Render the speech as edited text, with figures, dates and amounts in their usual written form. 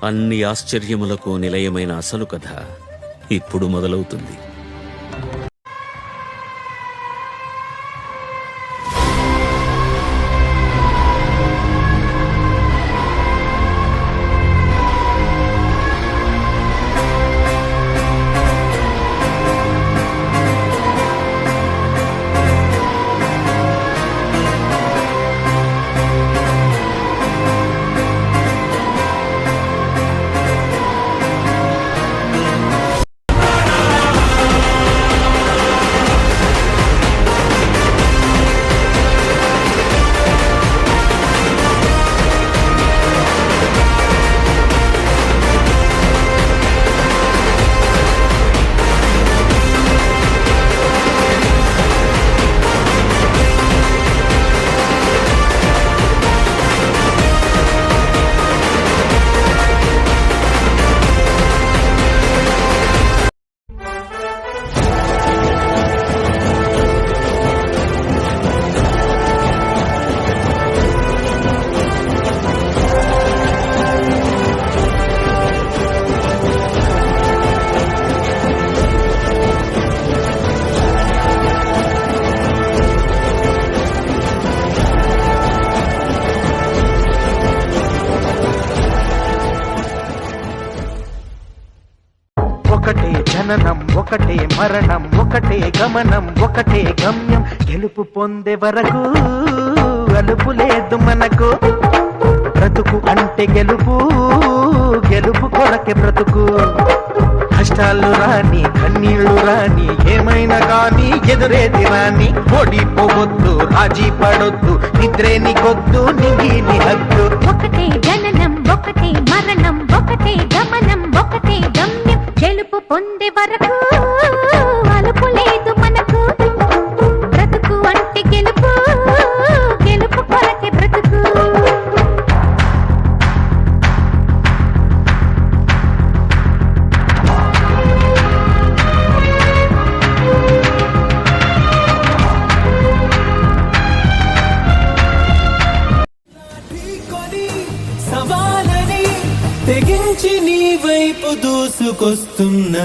అన్ని ఆశ్చర్యములకు నిలయమైన అసలు కథ ఇప్పుడు మొదలవుతుంది. ఒకటే జననం, ఒకటే మరణం, ఒకటే గమనం, ఒకటే గమ్యం. గెలుపు పొందే వరకు అలుపు లేదు మనకు. బ్రతుకు అంటే గెలుపు, గెలుపు కొరకే బ్రతుకు. కష్టాలు రాని, కన్నీళ్లు రాని, ఏమైనా కానీ ఎదురేది రాని. ఓడిపోవద్దు, రాజీ పడొద్దు, నిద్రేని కొద్దు, నింగిని హద్దు. ఒకటే జననం, ఒకటే మరణం, ఒకటే గమనం, ఒకటే గమ్యం. గెలుపు పొందే వరకు అలుపు లేదు మనకు. బ్రతుకు అంటే గెలుపు, గెలుపు కొరకే బ్రతుకు. సవాలని తెగించి నీ వైపు దూసుకొస్తున్న